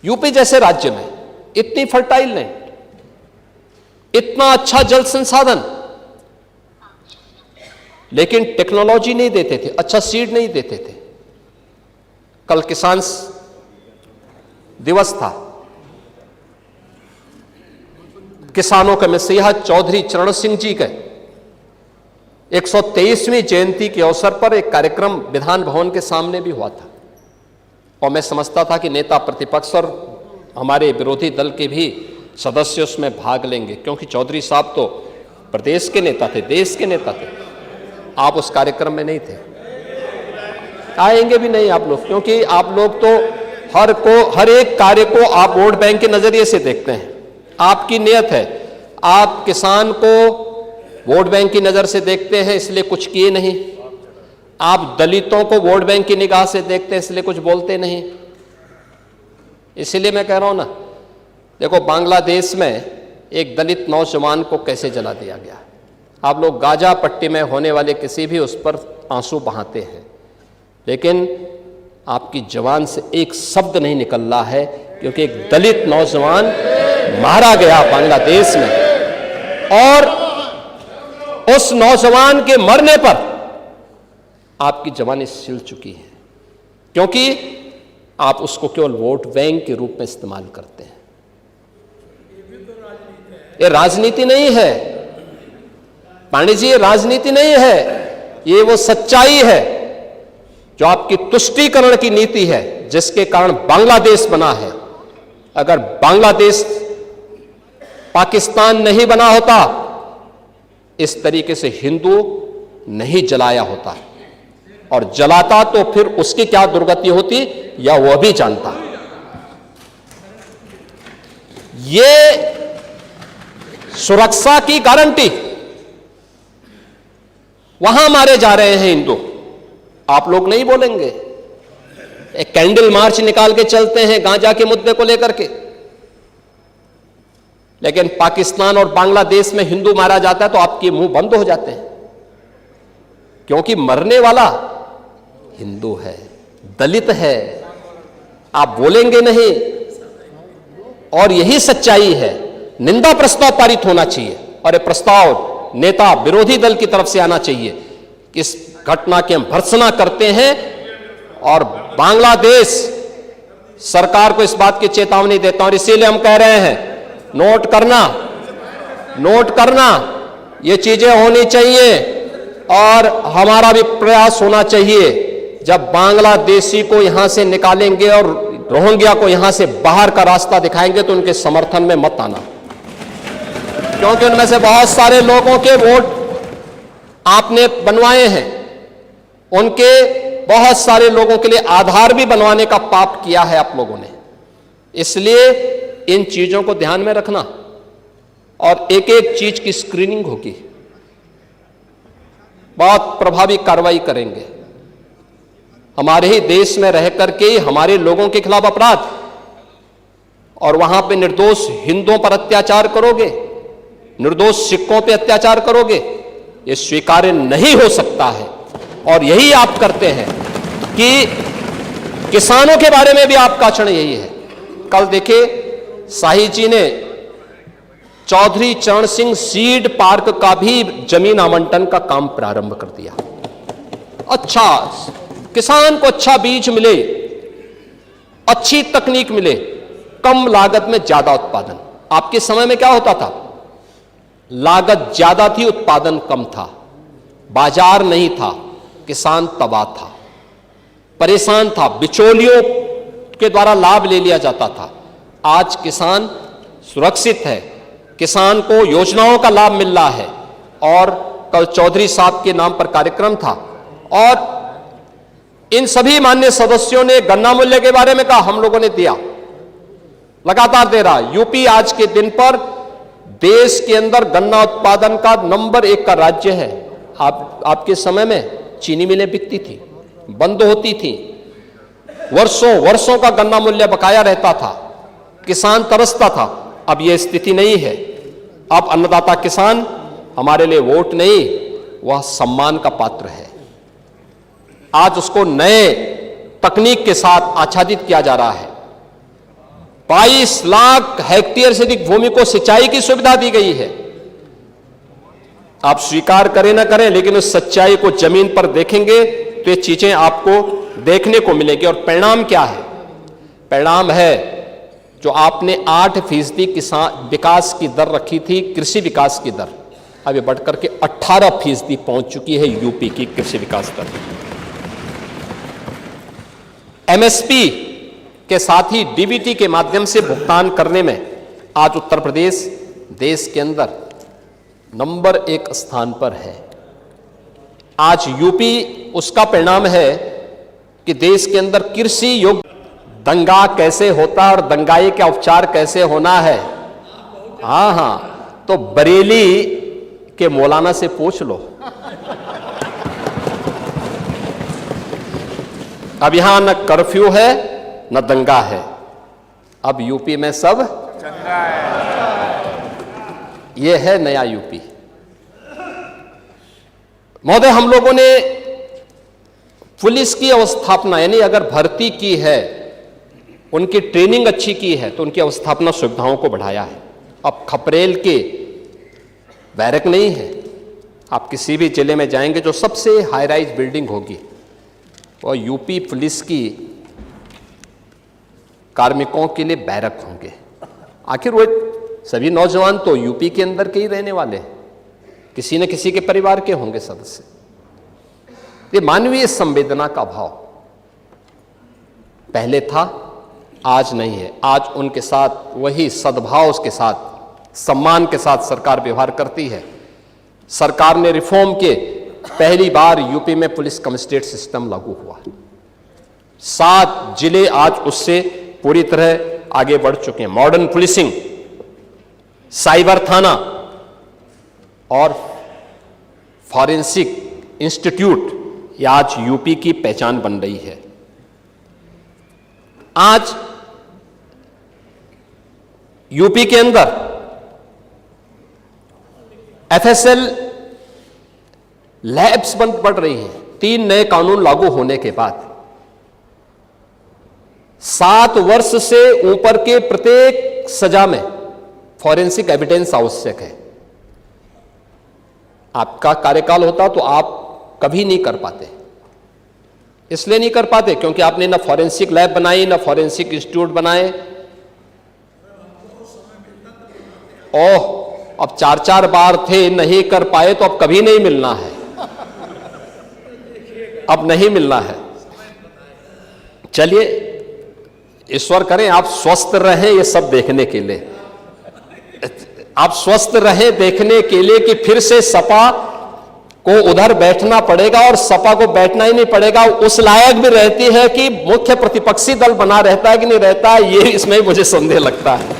UP जैसे राज्य में इतनी फर्टाइल लैंड, इतना अच्छा जल संसाधन, लेकिन टेक्नोलॉजी नहीं देते थे, अच्छा सीड नहीं देते थे। कल किसान दिवस था, किसानों के मसीहा चौधरी चरण सिंह जी के 123वीं जयंती के अवसर पर एक कार्यक्रम विधान भवन के सामने भी हुआ था, और मैं समझता था कि नेता प्रतिपक्ष और हमारे विरोधी दल के भी सदस्य उसमें भाग लेंगे, क्योंकि चौधरी साहब तो प्रदेश के नेता थे, देश के नेता थे। आप उस कार्यक्रम में नहीं थे, आएंगे भी नहीं आप लोग, क्योंकि आप लोग तो हर एक कार्य को आप वोट बैंक के नजरिए से देखते हैं। आपकी नियत है, आप किसान को वोट बैंक की नजर से देखते हैं इसलिए कुछ किए नहीं, आप दलितों को वोट बैंक की निगाह से देखते हैं इसलिए कुछ बोलते नहीं। इसलिए मैं कह रहा हूं ना, देखो बांग्लादेश में एक दलित नौजवान को कैसे जला दिया गया। आप लोग गाजा पट्टी में होने वाले किसी भी उस पर आंसू बहाते हैं, लेकिन आपकी जबान से एक शब्द नहीं निकल रहा है, क्योंकि एक दलित नौजवान मारा गया बांग्लादेश में, और उस नौजवान के मरने पर आपकी जबानें सिल चुकी हैं, क्योंकि आप उसको केवल वोट बैंक के रूप में इस्तेमाल करते हैं। ये राजनीति नहीं है पांडे जी, ये राजनीति नहीं है, ये वो सच्चाई है जो आपकी तुष्टीकरण की नीति है, जिसके कारण बांग्लादेश बना है। अगर बांग्लादेश पाकिस्तान नहीं बना होता, इस तरीके से हिंदू नहीं जलाया होता, और जलाता तो फिर उसकी क्या दुर्गति होती या वह भी जानता। ये सुरक्षा की गारंटी, वहां मारे जा रहे हैं हिंदू, आप लोग नहीं बोलेंगे। एक कैंडल मार्च निकाल के चलते हैं गांजा के मुद्दे को लेकर के, लेकिन पाकिस्तान और बांग्लादेश में हिंदू मारा जाता है तो आपके मुंह बंद हो जाते हैं, क्योंकि मरने वाला हिंदू है, दलित है, आप बोलेंगे नहीं। और यही सच्चाई है। निंदा प्रस्ताव पारित होना चाहिए, और यह प्रस्ताव नेता विरोधी दल की तरफ से आना चाहिए। इस घटना की हम भर्त्सना करते हैं, और बांग्लादेश सरकार को इस बात की चेतावनी देता हूं, और इसीलिए हम कह रहे हैं नोट करना, ये चीजें होनी चाहिए, और हमारा भी प्रयास होना चाहिए। जब बांग्लादेशी को यहां से निकालेंगे और रोहिंग्या को यहां से बाहर का रास्ता दिखाएंगे तो उनके समर्थन में मत आना, क्योंकि उनमें से बहुत सारे लोगों के वोट आपने बनवाए हैं, उनके बहुत सारे लोगों के लिए आधार भी बनवाने का पाप किया है आप लोगों ने। इसलिए इन चीजों को ध्यान में रखना, और एक एक चीज की स्क्रीनिंग होगी, बहुत प्रभावी कार्रवाई करेंगे। हमारे ही देश में रह करके हमारे लोगों के खिलाफ अपराध, और वहां पे निर्दोष हिंदुओं पर अत्याचार करोगे, निर्दोष सिखों पे अत्याचार करोगे, ये स्वीकार्य नहीं हो सकता है। और यही आप करते हैं कि किसानों के बारे में भी आपका आचरण यही है। कल देखिए शाही जी ने चौधरी चरण सिंह सीड पार्क का भी जमीन आवंटन का काम प्रारंभ कर दिया। अच्छा, किसान को अच्छा बीज मिले, अच्छी तकनीक मिले, कम लागत में ज्यादा उत्पादन। आपके समय में क्या होता था? लागत ज्यादा थी, उत्पादन कम था, बाजार नहीं था, किसान तबाह था, परेशान था, बिचौलियों के द्वारा लाभ ले लिया जाता था। आज किसान सुरक्षित है, किसान को योजनाओं का लाभ मिल रहा है। और कल चौधरी साहब के नाम पर कार्यक्रम था, और इन सभी माननीय सदस्यों ने गन्ना मूल्य के बारे में कहा, हम लोगों ने दिया, लगातार दे रहा। यूपी आज के दिन पर देश के अंदर गन्ना उत्पादन का नंबर 1 का राज्य है। आपके समय में चीनी मिलें बिकती थी, बंद होती थी, वर्षों का गन्ना मूल्य बकाया रहता था, किसान तरसता था। अब यह स्थिति नहीं है। अब अन्नदाता किसान हमारे लिए वोट नहीं, वह सम्मान का पात्र है। आज उसको नए तकनीक के साथ आच्छादित किया जा रहा है। 22 लाख हेक्टेयर से अधिक भूमि को सिंचाई की सुविधा दी गई है। आप स्वीकार करें ना करें, लेकिन उस सच्चाई को जमीन पर देखेंगे तो ये चीजें आपको देखने को मिलेगी। और परिणाम क्या है? परिणाम है जो आपने 8% किसान विकास की दर रखी थी, कृषि विकास की दर, अब ये बढ़कर के 18% पहुंच चुकी है यूपी की कृषि विकास दर। एमएसपी के साथ ही डीबीटी के माध्यम से भुगतान करने में आज उत्तर प्रदेश देश के अंदर नंबर 1 स्थान पर है। आज यूपी उसका परिणाम है कि देश के अंदर कृषि योग्य दंगा कैसे होता और दंगाई का उपचार कैसे होना है। हाँ, तो बरेली के मौलाना से पूछ लो। अब यहां न कर्फ्यू है न दंगा है, अब यूपी में सब चंगा है। यह है नया यूपी। महोदय, हम लोगों ने पुलिस की अवस्थापना, यानी अगर भर्ती की है, उनकी ट्रेनिंग अच्छी की है, तो उनकी अवस्थापना सुविधाओं को बढ़ाया है। अब खपरेल के बैरक नहीं है। आप किसी भी जिले में जाएंगे, जो सबसे हाई राइज बिल्डिंग होगी वो यूपी पुलिस की कार्मिकों के लिए बैरक होंगे। आखिर वो सभी नौजवान तो यूपी के अंदर के ही रहने वाले हैं, किसी न किसी के परिवार के होंगे सदस्य। ये मानवीय संवेदना का भाव पहले था, आज नहीं है। आज उनके साथ वही सद्भाव के साथ, सम्मान के साथ सरकार व्यवहार करती है। सरकार ने रिफॉर्म के पहली बार यूपी में पुलिस कमिश्नरेट सिस्टम लागू हुआ। 7 जिले आज उससे पूरी तरह आगे बढ़ चुके हैं। मॉडर्न पुलिसिंग, साइबर थाना और फॉरेंसिक इंस्टीट्यूट, ये आज यूपी की पहचान बन रही है। आज यूपी के अंदर एफएसएल लैब्स बंद पड़ रही हैं। 3 नए कानून लागू होने के बाद 7 वर्ष से ऊपर के प्रत्येक सजा में फॉरेंसिक एविडेंस आवश्यक है। आपका कार्यकाल होता तो आप कभी नहीं कर पाते। इसलिए नहीं कर पाते क्योंकि आपने ना फॉरेंसिक लैब बनाई, ना फॉरेंसिक इंस्टीट्यूट बनाए। ओह, अब 4-4 बार थे, नहीं कर पाए, तो अब कभी नहीं मिलना है, अब नहीं मिलना है। चलिए, ईश्वर करें आप स्वस्थ रहें ये सब देखने के लिए, आप स्वस्थ रहें देखने के लिए कि फिर से सपा को उधर बैठना पड़ेगा, और सपा को बैठना ही नहीं पड़ेगा, उस लायक भी रहती है कि मुख्य प्रतिपक्षी दल बना रहता है कि नहीं रहता है, ये इसमें मुझे संदेह लगता है।